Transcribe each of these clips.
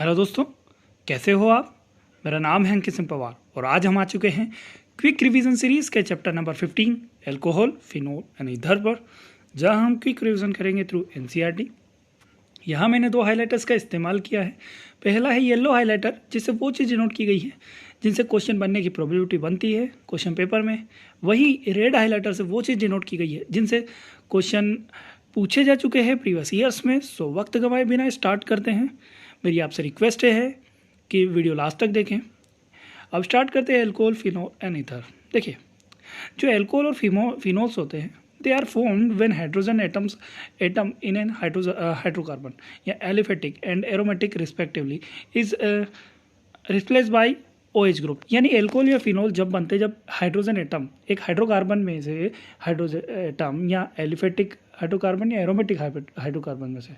Hello दोस्तों, कैसे हो आप। मेरा नाम है अंकित सिंह पवार और आज हम आ चुके हैं क्विक रिवीजन सीरीज़ के chapter number 15 alcohol, phenol and ether पर, जहां हम क्विक रिवीजन करेंगे थ्रू एनसीईआरटी। यहाँ मैंने दो हाइलाइटर्स का इस्तेमाल किया है। पहला है येलो हाइलाइटर, जिससे वो चीज़ें नोट की गई है जिनसे क्वेश्चन बनने की प्रोबेबिलिटी बनती है क्वेश्चन पेपर में। वही रेड हाइलाइटर से वो चीज़ें नोट की गई है जिनसे क्वेश्चन पूछे जा चुके हैं प्रीवियस ईयर्स में। सो वक्त गंवाए बिना स्टार्ट करते हैं। मेरी आपसे रिक्वेस्ट है कि वीडियो लास्ट तक देखें। अब स्टार्ट करते हैं एल्कोहल, फिनोल एंड ईथर। देखिए, जो एल्कोहल और फिनोल्स होते हैं, they are formed when hydrogen atom in an hydrocarbon या aliphatic and aromatic respectively is replace by OH ग्रुप। यानी एल्कोहल या फिनोल जब बनते, जब हाइड्रोजन एटम एक हाइड्रोकार्बन में से हाइड्रोजन एटम या एलिफेटिक हाइड्रोकार्बन या एरोमेटिक हाइड्रोकार्बन में से,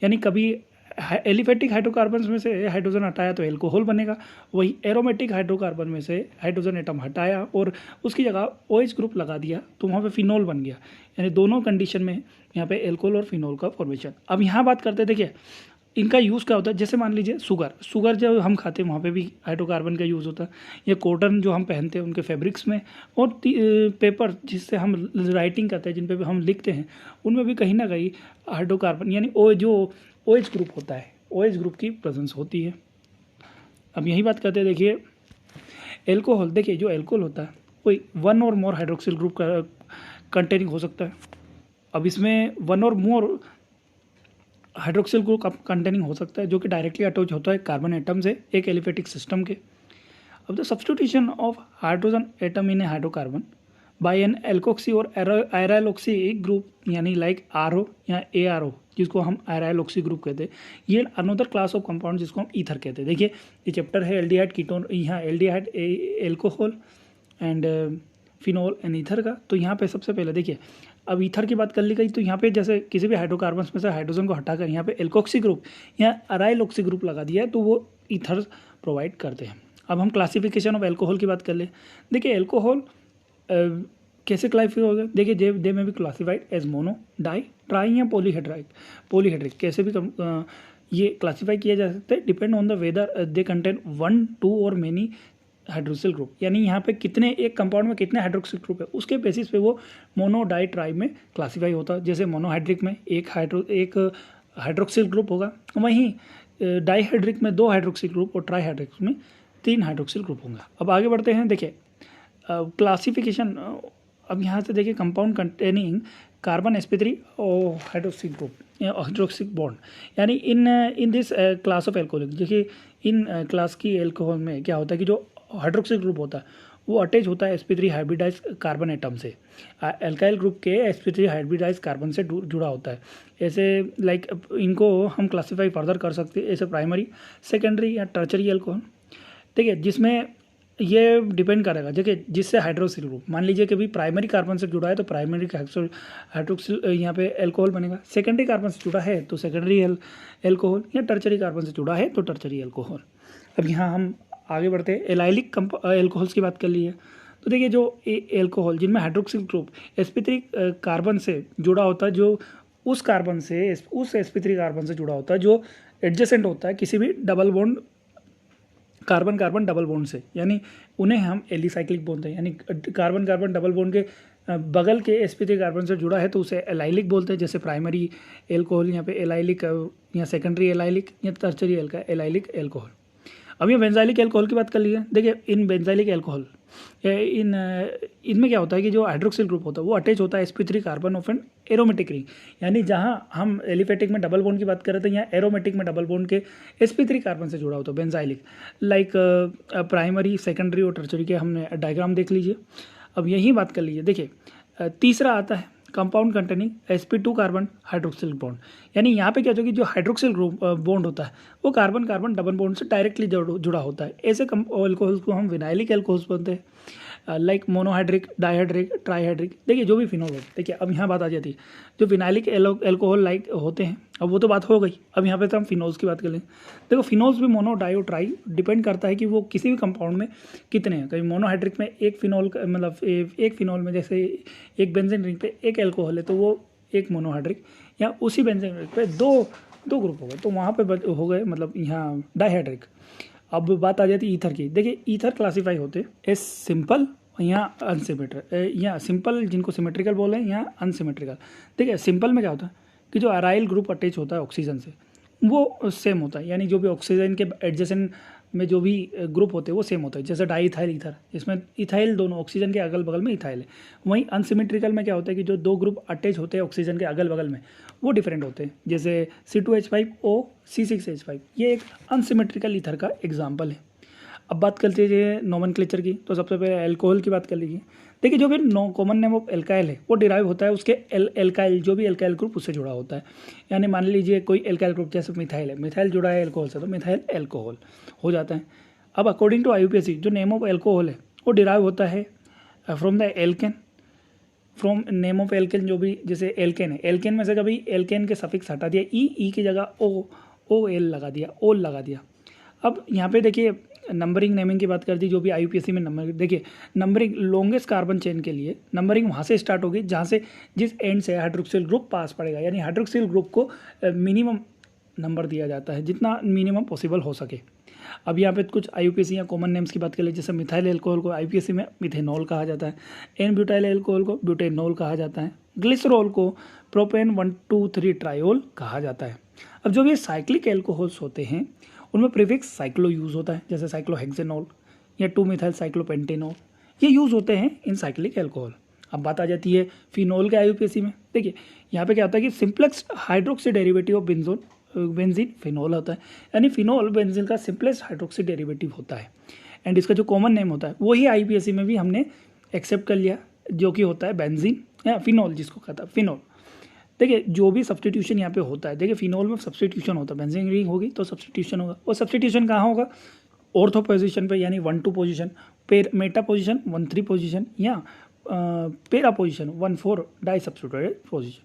यानी कभी एलिफेटिक हाइड्रोकार्बन में से हाइड्रोजन हटाया तो एल्कोहल बनेगा, वही एरोमेटिक हाइड्रोकार्बन में से हाइड्रोजन एटम हटाया और उसकी जगह OH ग्रुप लगा दिया तो वहाँ पे फिनोल बन गया। यानी दोनों कंडीशन में यहाँ पे एल्कोहल और फिनोल का फॉर्मेशन। अब यहाँ बात करते हैं, देखिए इनका यूज़ क्या होता है। जैसे मान लीजिए शुगर जब हम खाते हैं वहाँ पे भी हाइड्रोकार्बन का यूज़ होता है, या कॉटन जो हम पहनते हैं उनके फैब्रिक्स में, और पेपर जिससे हम राइटिंग करते हैं, जिन पे हम लिखते हैं, उनमें भी कहीं ना कहीं हाइड्रोकार्बन यानी जो OH ग्रुप होता है, OH ग्रुप की प्रेजेंस होती है। अब यही बात करते हैं, देखिए एल्कोहल। देखिए जो एल्कोहल होता है कोई वन और मोर हाइड्रोक्सिल ग्रुप का कंटेनिंग हो सकता है। अब इसमें वन और मोर हाइड्रोक्सिल ग्रुप कंटेनिंग हो सकता है जो कि डायरेक्टली अटैच होता है कार्बन एटम से एक एलिफेटिक सिस्टम के। अब the substitution of hydrogen atom in a hydrocarbon by an alkoxy और एराइलोक्सी ग्रुप, यानी लाइक RO या ARO, जिसको हम एराइलोक्सी ग्रुप कहते हैं, ये अनदर क्लास ऑफ कंपाउंड जिसको हम ईथर कहते हैं। देखिए ये चैप्टर है एल्डिहाइड कीटोन, यहाँ aldehyde, alcohol and phenol and ether का। तो यहाँ पे सबसे पहले देखिए, अब ईथर की बात कर ली गई तो यहाँ पे जैसे किसी भी हाइड्रोकार्बन में से हाइड्रोजन को हटाकर यहाँ पे एल्कोक्सी ग्रुप या अराइलोक्सी ग्रुप लगा दिया है तो वो ईथर प्रोवाइड करते हैं। अब हम क्लासिफिकेशन ऑफ एल्कोहल की बात कर ले। देखिए एल्कोहल कैसे क्लासिफाई होगा। देखिए दे में भी classified as mono, di, tri या पॉलीहेड्रिक कैसे भी ये क्लासिफाई किया जा सकता है, depend on the whether they contain 1, 2 और मेनी हाइड्रोक्सिल ग्रुप। यानी यहाँ पे कितने, एक कंपाउंड में कितने हाइड्रोक्सिल ग्रुप है उसके बेसिस पे वो मोनो, डाई, ट्राई में क्लासिफाई होता है। जैसे मोनोहाइड्रिक में एक हाइड्रोक्सिल ग्रुप होगा, वहीं डाईहाइड्रिक में 2 हाइड्रोक्सिल ग्रुप और ट्राईहाइड्रिक में 3 हाइड्रोक्सिल ग्रुप होंगे। अब आगे बढ़ते हैं, देखिए क्लासिफिकेशन। अब यहाँ से देखिए कंपाउंड कंटेनिंग कार्बन sp3 और हाइड्रोक्सिल ग्रुप या हाइड्रोक्सिल बॉन्ड, यानी in this class of alcohol. देखिए इन क्लास की एल्कोहल में क्या होता है कि जो हाइड्रोक्सिल ग्रुप होता है वो अटैच होता है sp3 हाइब्रिडाइज कार्बन एटम से। एल्काइल ग्रुप के sp3 हाइब्रिडाइज कार्बन से जुड़ा होता है। ऐसे लाइक इनको हम क्लासीफाई फर्दर कर सकते हैं, ऐसे प्राइमरी, सेकेंडरी या टर्चरी एल्कोहल। देखिए जिसमें ये डिपेंड करेगा, देखिए जिससे हाइड्रोक्सिल ग्रुप, मान लीजिए कि भी प्राइमरी कार्बन से जुड़ा है तो प्राइमरी हाइड्रोक्सिल यहाँ पे एल्कोहल बनेगा। सेकेंडरी कार्बन से जुड़ा है तो सेकेंडरी एल्कोहल, या टर्चरी कार्बन से जुड़ा है तो टर्चरी एल्कोहल। अब यहाँ हम आगे बढ़ते हैं, एलाइलिक एल्कोहल्स की बात कर ली है। तो देखिए जो एल्कोहल जिनमें हाइड्रोक्सिल ग्रुप sp3 कार्बन से जुड़ा होता है, जो उस कार्बन से उस sp3 कार्बन से जुड़ा होता है जो एडजेसेंट होता है किसी भी double bond carbon carbon double bond से, यानी उन्हें हम एलिसाइक्लिक बोलते हैं। यानी कार्बन कार्बन डबल बॉन्ड के बगल के sp3 कार्बन से जुड़ा है तो उसे एलाइलिक बोलते हैं। जैसे प्राइमरी एल्कोहल यहाँ पे एलाइलिक, या सेकेंडरी एलाइलिक, या टर्चरी एलाइलिक एल्कोहल। अब ये बेंजाइलिक एल्कोहल की बात कर लीजिए। देखिए इन बेंजाइलिक एल्कोहल इनमें क्या होता है कि जो हाइड्रोक्सिल ग्रुप होता है वो अटैच होता है sp3 carbon of an aromatic ring. यानी जहाँ हम एलिफेटिक में डबल बॉन्ड की बात कर रहे थे, यहाँ एरोमेटिक में डबल बॉन्ड के sp3 कार्बन से जुड़ा होता है बेंजाइलिक। लाइक प्राइमरी, सेकेंडरी और टर्चरी के हमने डायग्राम देख लीजिए। अब यही बात कर लीजिए, देखिए तीसरा आता है compound containing sp2 carbon hydroxyl bond. यानी यहाँ पे क्या होता है कि जो हाइड्रोक्सिल ग्रुप बॉन्ड होता है वो कार्बन कार्बन डबल बॉन्ड से डायरेक्टली जुड़ा होता है। ऐसे एल्कोहल्स को हम विनाइलिक एल्कोहल्स बोलते हैं, लाइक मोनोहाइड्रिक, डाईहाइड्रिक, ट्राईहाइड्रिक। देखिए जो भी फिनोल होते, देखिए अब यहाँ बात आ जाती है जो विनाइलिक एल्कोहल लाइक होते हैं। अब वो तो बात हो गई, अब यहाँ पे तो हम फिनोल्स की बात कर लें। देखो फिनोल्स भी मोनो, डाई और ट्राई डिपेंड करता है कि वो किसी भी कंपाउंड में कितने हैं। कभी मोनोहाइड्रिक में एक फिनोल, मतलब एक फिनोल में जैसे एक बेंजीन रिंग पे एक एल्कोहल है तो वो एक मोनोहाइड्रिक, या उसी बेंजीन रिंग पे 2 2 ग्रुप हो गए, तो वहाँ पे हो गए मतलब यहाँ डाइहाइड्रिक। अब बात आ जाती है ईथर की। देखिए ईथर क्लासीफाई होते एस सिंपल, यहाँ अनसिमेट्रिकल, यहाँ सिंपल जिनको सिमेट्रिकल बोले हैं, यहाँ अनसिमेट्रिकल। देखिए सिंपल में क्या होता है कि जो अराइल ग्रुप अटैच होता है ऑक्सीजन से वो सेम होता है, यानी जो भी ऑक्सीजन के एडजेसेंट में जो भी ग्रुप होते हैं वो सेम होता है। जैसे डाई इथाइल ईथर, इसमें इथाइल दोनों ऑक्सीजन के अगल बगल में इथाइल है। वहीं अनसिमेट्रिकल में क्या होता है कि जो 2 ग्रुप अटैच होते हैं ऑक्सीजन के अगल बगल में वो डिफरेंट होते हैं। जैसे C2H5O C6H5, ये एक अनसिमेट्रिकल ईथर का एग्जाम्पल है। अब बात करते हैं नोमेनक्लेचर की, तो सबसे पहले अल्कोहल की बात कर लीजिए। देखिए जो भी कॉमन नेम ऑफ एल्काइल है वो डिराइव होता है उसके एल्काइल, जो भी एल्काइल ग्रुप उससे जुड़ा होता है। यानी मान लीजिए कोई एल्काइल ग्रुप जैसे मिथाइल है, मिथाइल जुड़ा है एल्कोहल से, तो मिथाइल एल्कोहल हो जाता है। अब अकॉर्डिंग टू IUPAC जो नेम ऑफ एल्कोहल है वो डिराइव होता है from the alkene, from name of alkene. जो भी जैसे एल्केन है, एल्केन में से कभी एल्केन के सफिक्स हटा दिया, ई की जगह OL लगा दिया, ओल लगा दिया। अब यहाँ पे देखिए नंबरिंग नेमिंग की बात कर दी, जो भी IUPAC में नंबर, देखिए नंबरिंग लॉन्गेस्ट कार्बन चेन के लिए नंबरिंग वहाँ से स्टार्ट होगी जहाँ से जिस एंड से हाइड्रोक्सिल ग्रुप पास पड़ेगा, यानी हाइड्रोक्सिल ग्रुप को मिनिमम नंबर दिया जाता है जितना मिनिमम पॉसिबल हो सके। अब यहाँ पे कुछ IUPAC या कॉमन नेम्स की बात कर ले, जैसे मिथाइल एल्कोहल को IUPAC में मिथेनॉल कहा जाता है, एन ब्यूटाइल एल्कोहल को ब्यूटेनॉल कहा जाता है, ग्लिसरॉल को प्रोपेन 1,2,3 ट्रायोल कहा जाता है। अब जो भी साइक्लिक एल्कोहल्स होते हैं उनमें प्रीफिक्स साइक्लो यूज़ होता है, जैसे साइक्लोहेक्सेनॉल या 2-मिथाइल साइक्लोपेंटेनॉल, ये यूज़ होते हैं इन साइक्लिक एल्कोहल। अब बात आ जाती है फिनॉल के IUPAC में। देखिए यहाँ पे क्या होता है कि simplex hydroxy derivative of benzene phenol होता है, यानी फिनॉल बेंजीन का सिंपलेस्ट हाइड्रोक्सी डेरिवेटिव होता है। एंड इसका जो कॉमन नेम होता है वही IUPAC में भी हमने एक्सेप्ट कर लिया, जो कि होता है बेंजीन या फिनॉल, जिसको कहता है फिनॉल। देखिए जो भी सब्सटीट्यूशन यहाँ पे होता है, देखिए फिनॉल में सब्सटीट्यूशन होता है, बेंजीन रिंग होगी तो सब्सटीट्यूशन होगा, और सब्सटीट्यूशन कहाँ होगा, ऑर्थो पोजीशन पे, यानी 1-2 पोजीशन, मेटा पोजीशन 1-3 पोजीशन, या पेरा पोजीशन 1-4 डाई सब्स्टिट्यूटेड पोजीशन।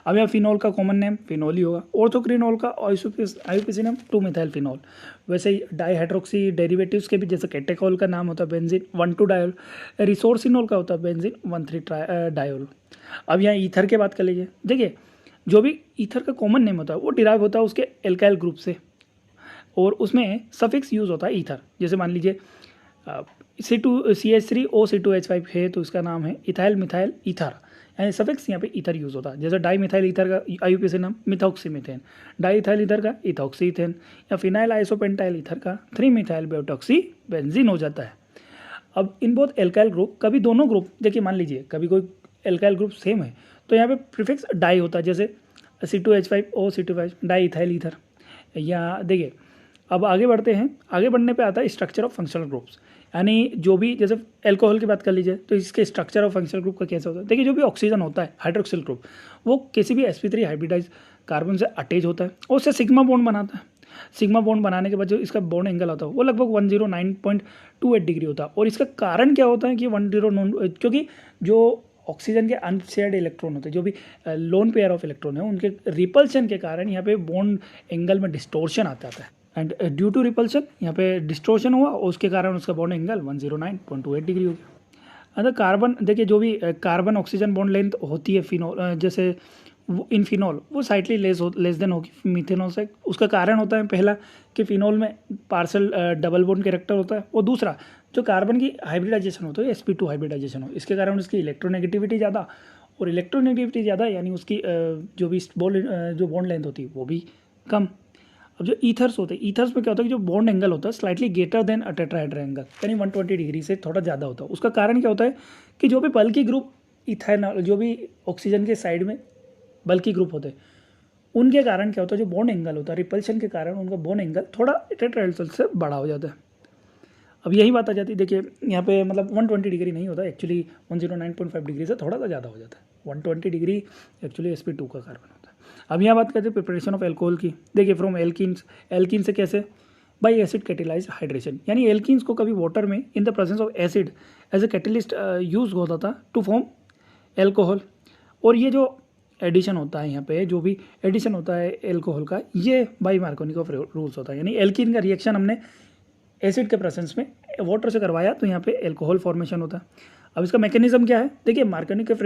अब यहाँ फिनॉल का कॉमन नेम फिनॉल ही होगा। ऑर्थोक्रिनॉल का IUPAC नेम 2-मिथाइल फिनॉल। वैसे ही डाईहाइड्रोक्सी डेरिवेटिव्स के भी, जैसे कैटेकॉल का नाम होता है बेंजीन 1,2 डायोल, रिसोर्सिनॉल का होता है बेंजीन 1,3 डायोल। अब यहाँ ईथर की बात कर लीजिए। देखिए जो भी ईथर का कॉमन नेम होता है वो डिराइव होता है उसके एल्काइल ग्रुप से, और उसमें सफिक्स यूज़ होता है ईथर। जैसे मान लीजिए CH3O C2H5 है तो इसका नाम है इथाइल मिथाइल ईथर, यानी सफिक्स यहाँ पे ईथर यूज़ होता है। जैसे डाई मिथाइल ईथर का IUPAC नाम मिथॉक्सीमीथेन, डाई इथाइल ईथर का इथॉक्सीथेन, या फिनाइल आइसोपेंटाइल ईथर का 3-मिथाइल ब्यूटॉक्सी बेंजीन हो जाता है। अब इन बोथ एल्काइल ग्रुप, कभी दोनों ग्रुप, देखिए मान लीजिए कभी कोई एल्काइल ग्रुप सेम है तो यहाँ पे प्रीफिक्स डाई होता है, जैसे C2H5O C2H di ethyl ether. या देखिए अब आगे बढ़ते हैं, आगे बढ़ने पे आता है स्ट्रक्चर ऑफ फंक्शनल ग्रुप्स, यानी जो भी, जैसे अल्कोहल की बात कर लीजिए तो इसके स्ट्रक्चर ऑफ फंक्शनल ग्रुप का कैसे होता है। देखिए जो भी ऑक्सीजन होता है हाइड्रोक्सिल ग्रुप, वो किसी भी sp3 हाइब्रिडाइज कार्बन से अटैच होता है और उससे सिग्मा बॉन्ड बनाता है। सिग्मा बॉन्ड बनाने के बाद जो इसका बॉन्ड एंगल होता है वो लगभग 109.28 डिग्री होता है। और इसका कारण क्या होता है कि 109, क्योंकि जो ऑक्सीजन के अनशेयर्ड इलेक्ट्रॉन होते हैं, जो भी लोन पेयर ऑफ इलेक्ट्रॉन है, उनके रिपल्शन के कारण यहाँ पे बॉन्ड एंगल में डिस्टोर्शन आता है। एंड ड्यू टू रिपल्शन यहाँ पे डिस्टोर्शन हुआ और उसके कारण उसका बॉन्ड एंगल 109.28 डिग्री हो गया। अगर कार्बन, देखिए जो भी कार्बन ऑक्सीजन बॉन्ड लेंथ होती है फिनॉल, जैसे इन फिनॉल वो साइटली लेस देन होगी मिथेनॉल से। उसका कारण होता है पहला कि फिनॉल में पार्सल डबल बॉन्ड कैरेक्टर होता है, और दूसरा जो कार्बन की हाइब्रिडाइजेशन होता है sp2 हाइब्रिडाइजेशन हो, इसके कारण उसकी इलेक्ट्रोनेगेटिविटी ज़्यादा, और इलेक्ट्रोनेगेटिविटी ज़्यादा यानी उसकी जो भी जो बॉन्ड लेंथ होती है वो भी कम। अब जो ईथर्स होते हैं, ईथर्स में क्या होता है कि जो बॉन्ड एंगल होता है स्लाइटली ग्रेटर देन अ टेट्राहेड्रल एंगल, यानी 120 डिग्री से थोड़ा ज़्यादा होता है। उसका कारण क्या होता है कि जो भी बल्कि ग्रुप इथेनॉल, जो भी ऑक्सीजन के साइड में बल्कि ग्रुप होते हैं, उनके कारण क्या होता है, जो बॉन्ड एंगल होता है रिपल्शन के कारण उनका बॉन्ड एंगल थोड़ा टेट्राहेड्रल से बड़ा हो जाता है। अब यही बात आ जाती है, देखिए यहाँ पे मतलब 120 डिग्री नहीं होता, एक्चुअली 109.5 डिग्री से थोड़ा सा ज़्यादा हो जाता है। 120 डिग्री एक्चुअली sp2 का कार्बन होता है। अब यहाँ बात करते हैं प्रिपरेशन ऑफ एल्कोहल की। देखिए फ्रॉम एल्कीन्स, एल्कीन से कैसे, बाई एसिड कैटेलाइज हाइड्रेशन, यानी एल्कीन्स को कभी वाटर में in the presence of acid as a catalyst use होता था टू फॉर्म एल्कोहल। और ये जो एडिशन होता है यहाँ पे, जो भी एडिशन होता है एल्कोहल का, ये बाई मार्कोनिकोव रूल्स होता है, यानी एल्कीन का रिएक्शन हमने एसिड के प्रेजेंस में वाटर से करवाया तो यहाँ पे एल्कोहल फॉर्मेशन होता है। अब इसका मैकेनिज्म क्या है, देखिए मार्कोनिकोव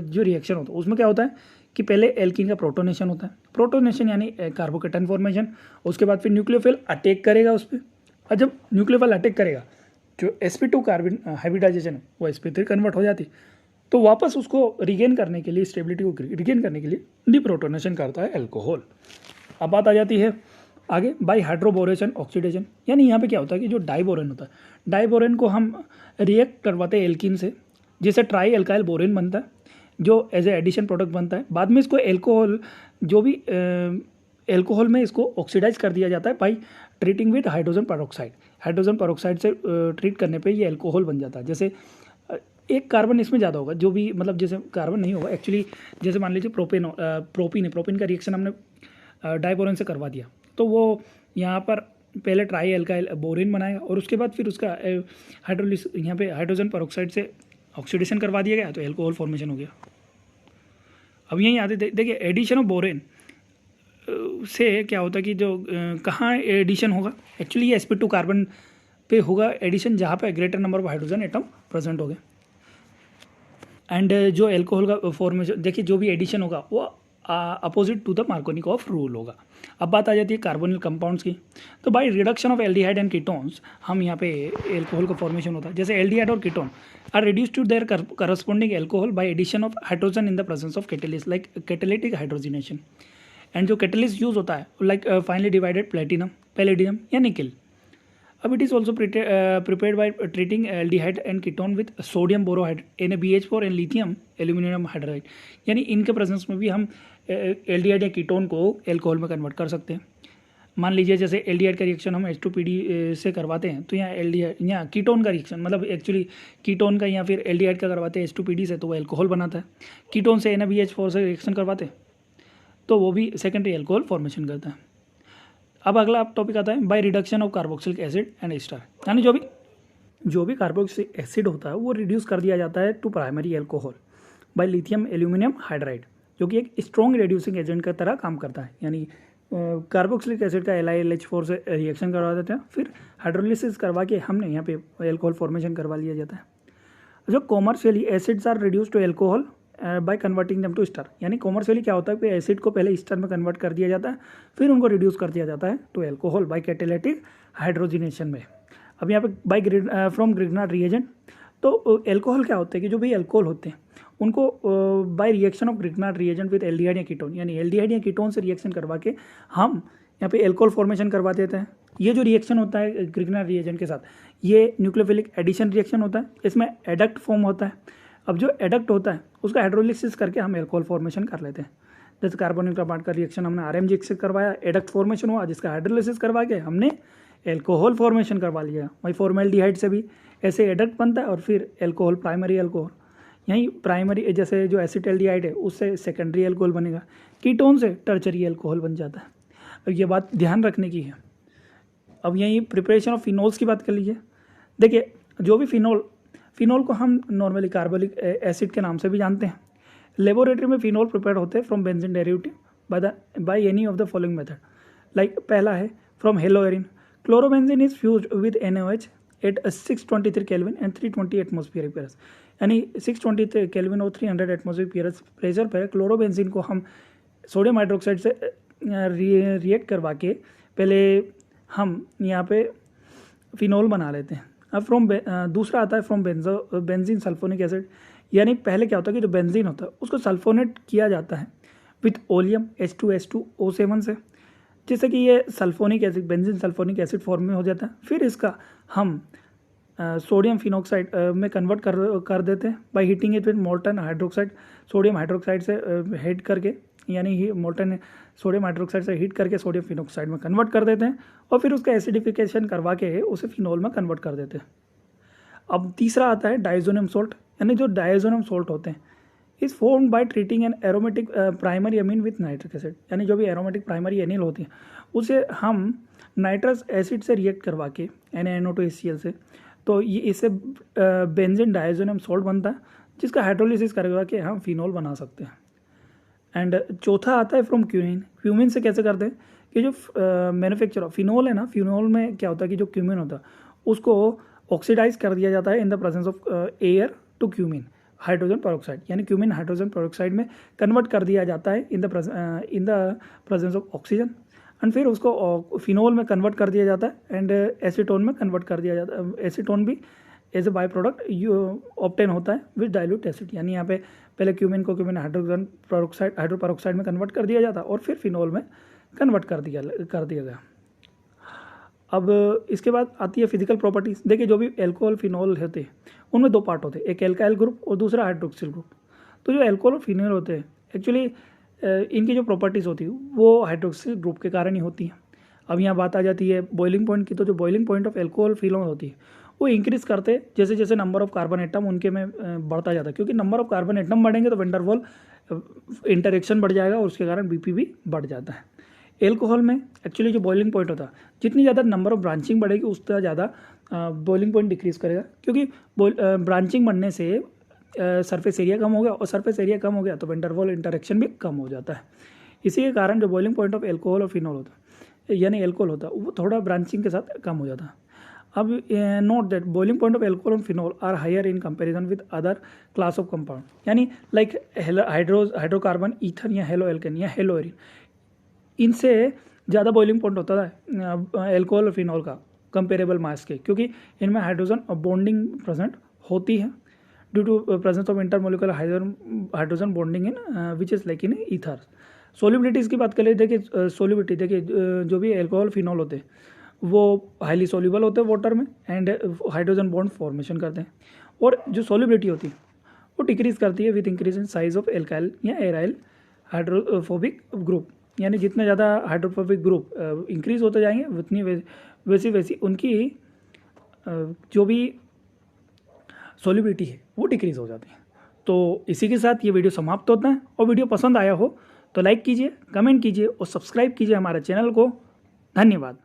जो रिएक्शन होता है उसमें क्या होता है कि पहले एल्कीन का प्रोटोनेशन होता है, प्रोटोनेशन यानी कार्बोकेटन फॉर्मेशन, उसके बाद फिर न्यूक्लियोफिल अटैक करेगा उस पर, और जब न्यूक्लियोफिल अटैक करेगा जो sp2 कार्बन हाइब्रिडाइजेशन वो sp3 कन्वर्ट हो जाती, तो वापस उसको रिगेन करने के लिए, स्टेबिलिटी को रिगेन करने के लिए डिप्रोटोनेशन करता है अल्कोहल। अब बात आ जाती है आगे बाई हाइड्रोबोरेशन ऑक्सीडेशन, यानी यहाँ पे क्या होता है कि जो डाइबोरेन होता है, डाइबोरेन को हम रिएक्ट करवाते हैं एल्कीन से, जिससे ट्राई एल्काइल बोरेन बनता है जो एज ए एडिशन प्रोडक्ट बनता है। बाद में इसको एल्कोहल, जो भी एल्कोहल में इसको ऑक्सीडाइज कर दिया जाता है by treating with hydrogen peroxide. Hydrogen peroxide से ट्रीट करने पे ये एल्कोहल बन जाता है। जैसे एक कार्बन इसमें ज़्यादा होगा, जो भी मतलब जैसे कार्बन नहीं होगा एक्चुअली, जैसे मान लीजिए प्रोपीन का रिएक्शन हमने डाइबोरेन से करवा दिया, तो वो यहाँ पर पहले ट्राई एल्काइल बोरेन बनाएगा और उसके बाद फिर उसका हाइड्रोलिस यहाँ पे हाइड्रोजन पेरोक्साइड से ऑक्सीडेशन करवा दिया गया, तो एल्कोहल फॉर्मेशन हो गया। अब यहीं आते देखिए एडिशन ऑफ बोरेन से क्या होता है कि जो कहाँ एडिशन होगा, एक्चुअली ये sp2 कार्बन पे होगा एडिशन, जहाँ पे greater number of hydrogen atom present हो गए। एंड जो एल्कोहल का फॉर्मेशन देखिए, जो भी एडिशन होगा वो opposite to the Markovnikov rule होगा। अब बात आ जाती है कार्बोनिल कंपाउंड्स की, तो bye reduction of aldehyde and ketones हम यहाँ पे एल्कोहल का फॉर्मेशन होता है। जैसे एल्डिहाइड और ketone are reduce to their corresponding alcohol by addition of hydrogen in the presence of catalyst like catalytic hydrogenation. And जो कैटेलिस्ट यूज होता है like finely divided platinum, palladium या निकल। अब it is also prepared by treating aldehyde and ketone with sodium borohydride NaBH4 and lithium aluminium hydride, यानी इनके presence में भी हम एल्डिहाइड या कीटोन को एल्कोहल में कन्वर्ट कर सकते हैं। मान लीजिए जैसे एल्डिहाइड का रिएक्शन हम H2PD से करवाते हैं, तो यहाँ एल्डिहाइड यहाँ कीटोन का रिएक्शन मतलब एक्चुअली कीटोन का या फिर एल्डिहाइड का करवाते हैं H2PD से, तो वो एल्कोहल बनाता है। कीटोन से NaBH4 से रिएक्शन करवाते हैं तो वो भी सेकेंडरी एल्कोहल फॉर्मेशन करता है। अब अगला टॉपिक आता है by reduction of carboxylic acid and ester, यानी जो भी कार्बोक्सिलिक एसिड होता है वो रिड्यूस कर दिया जाता है to primary alcohol by lithium aluminium hydride, जो कि एक स्ट्रॉन्ग रिड्यूसिंग एजेंट की तरह काम करता है। यानी कार्बोक्सिलिक एसिड का LiLH4 से रिएक्शन करवा देते हैं, फिर हाइड्रोलिसिस करवा के हमने यहाँ पे एल्कोहल फॉर्मेशन करवा लिया जाता है। जो commercially acids are reduce to alcohol by converting them to ester, यानी कॉमर्शियली क्या होता है कि एसिड को पहले स्टर में कन्वर्ट कर दिया जाता है, फिर उनको रिड्यूस कर दिया जाता है to alcohol by catalytic hydrogenation में। अब यहाँ पे बाय फ्रॉम ग्रिग्नार्ड रिएजेंट, तो एल्कोहल क्या होते हैं कि जो भी एल्कोहल होते हैं उनको by reaction of Grignard reagent with aldehyde या कीटोन, यानी एल्डिहाइड या कीटोन से रिएक्शन करवा के हम यहाँ पे एल्कोहल फॉर्मेशन करवा देते हैं। ये जो रिएक्शन होता है ग्रिग्नार्ड रिएजेंट के साथ, ये न्यूक्लियोफिलिक एडिशन रिएक्शन होता है, इसमें एडक्ट फॉर्म होता है। अब जो एडक्ट होता है उसका हाइड्रोलिसिस करके हम एल्कोहल फॉर्मेशन कर लेते हैं। जैसे कार्बोनिल कंपाउंड का रिएक्शन हमने RMG से करवाया, एडक्ट फॉर्मेशन हुआ, जिसका हाइड्रोलिसिस करवा के हमने एल्कोहल फॉर्मेशन करवा लिया। वही फॉर्मेल्डिहाइड से भी ऐसे एडक्ट बनता है और फिर एल्कोहल, प्राइमरी एल्कोहल। यहीं प्राइमरी जैसे जो एसिटाल्डिहाइड है उससे सेकेंडरी एल्कोहल बनेगा, कीटोन से टर्चरी एल्कोहल बन जाता है। अब ये बात ध्यान रखने की है। अब यहीं प्रिपरेशन ऑफ फिनोल्स की बात कर लीजिए। देखिए जो भी फिनोल को हम नॉर्मली कार्बोनिक एसिड के नाम से भी जानते हैं। लेबोरेटरी में फिनोल प्रिपेयर होते हैं from benzene derivative by any of the following method. Like पहला है from haloarene, chlorobenzene is fused with NaOH at 623 kelvin and 320 atmospheric pressure, यानी 623 केल्विन और 300 एटमॉस्फेरिक प्रेशर पर क्लोरोबेंजीन को हम सोडियम हाइड्रोक्साइड से रिएक्ट करवा के पहले हम यहाँ पे फिनोल बना लेते हैं। अब दूसरा आता है फ्रॉम बेंजीन सल्फोनिक एसिड, यानी पहले क्या होता है कि जो बेंजीन होता है उसको सल्फोनेट किया जाता है विथ ओलियम H2S2O7 से, जिससे कि ये sulphonic acid benzene sulphonic acid form में हो जाता है। फिर इसका हम सोडियम फिनोक्साइड में कन्वर्ट कर देते हैं by heating it with molten hydroxide, sodium hydroxide से हीट करके, यानी मोल्टन सोडियम हाइड्रोक्साइड से हीट करके सोडियम फिनोक्साइड में कन्वर्ट कर देते हैं और फिर उसका एसिडिफिकेशन करवा के उसे फिनोल में कन्वर्ट कर देते हैं। अब तीसरा आता है डायजोनियम सोल्ट, यानी जो डायजोनियम सोल्ट होते हैं is formed by treating an aromatic primary amine with nitric acid, यानी जो भी एरोमेटिक प्राइमरी एनिल होती है उसे हम नाइट्रस एसिड से रिएक्ट करवा के NaNO2HCl से, तो ये इससे बेंजीन डायजोनियम सोल्ट बनता है, जिसका हाइड्रोलिसिस करवा के हम फिनोल बना सकते हैं। एंड चौथा आता है फ्रॉम क्यूमिन। क्यूमिन से कैसे करते हैं कि जो मैन्युफैक्चर फिनोल है ना, फिनोल में क्या होता है कि जो क्यूमिन होता है उसको ऑक्सीडाइज कर दिया जाता है in the presence of air to cumene. Hydrogen peroxide, यानी क्यूमिन हाइड्रोजन पेरोक्साइड में कन्वर्ट कर दिया जाता है in the presence of oxygen, and फिर उसको फिनोल में कन्वर्ट कर दिया जाता है एंड एसीटोन में कन्वर्ट कर दिया जाता है। एसीटोन भी as a by product obtain होता है विद डाइल्यूट एसिड, यानी यहाँ पे पहले क्यूमिन को क्यूमिन हाइड्रोपेरोक्साइड में कन्वर्ट कर दिया जाता और फिर फिनोल में कन्वर्ट कर दिया गया। अब इसके बाद आती है फिजिकल प्रॉपर्टीज़। देखिए जो भी एल्कोहल फिनोल होते हैं उनमें दो पार्ट होते हैं, एक एल्काइल ग्रुप और दूसरा हाइड्रोक्सिल ग्रुप। तो जो एल्कोहल और फिनोल होते हैं एक्चुअली इनकी जो प्रॉपर्टीज़ होती है वो हाइड्रोक्सिल ग्रुप के कारण ही होती हैं। अब यहाँ बात आ जाती है बॉइलिंग पॉइंट की, तो जो boiling point of alcohol phenol होती है वो इंक्रीज़ करते जैसे जैसे नंबर ऑफ कार्बन एटम उनके में बढ़ता जाता है, क्योंकि नंबर ऑफ कार्बन एटम बढ़ेंगे तो वैन डर वाल इंटरेक्शन बढ़ जाएगा और उसके कारण बीपी भी बढ़ जाता है। एल्कोहल में एक्चुअली जो बॉइलिंग पॉइंट होता है, जितनी ज़्यादा नंबर ऑफ ब्रांचिंग बढ़ेगी उतना ज़्यादा बॉइलिंग पॉइंट डिक्रीज़ करेगा, क्योंकि ब्रांचिंग बढ़ने से सरफेस एरिया कम हो गया और सरफेस एरिया कम हो गया तो वैन डर वाल इंटरेक्शन भी कम हो जाता है। इसी के कारण जो बॉइलिंग पॉइंट ऑफ एल्कोहल और फिनोल होता है यानी एल्कोहल होता है वो थोड़ा ब्रांचिंग के साथ कम हो जाता है। अब note that boiling point of alcohol and phenol are higher in comparison with other class of compound, यानी लाइक हाइड्रोकार्बन, ईथर या हेलो एल्केन या हेलो एरिन, इनसे ज़्यादा बॉइलिंग पॉइंट होता है एल्कोहल और फिनोल का कंपेरेबल मास के, क्योंकि इनमें हाइड्रोजन बॉन्डिंग प्रेजेंट होती है due to presence of intermolecular hydrogen bonding in which is like in ether. Solubilities की बात करें, देखिए सोल्युबिलिटी, देखिए जो भी एल्कोहल फिनोल होते हैं वो हाईली सोल्यूबल होते हैं वाटर में एंड हाइड्रोजन बॉन्ड फॉर्मेशन करते हैं, और जो सोल्युबिलिटी होती है वो डिक्रीज करती है with increase in size of alkyl या एराइल हाइड्रोफोबिक ग्रुप, यानी जितने ज़्यादा हाइड्रोफोबिक ग्रुप इंक्रीज होते जाएंगे उतनी वैसी उनकी जो भी सोल्युबिलिटी है वो डिक्रीज हो जाती है। तो इसी के साथ ये वीडियो समाप्त होता है, और वीडियो पसंद आया हो तो लाइक कीजिए, कमेंट कीजिए और सब्सक्राइब कीजिए हमारे चैनल को। धन्यवाद।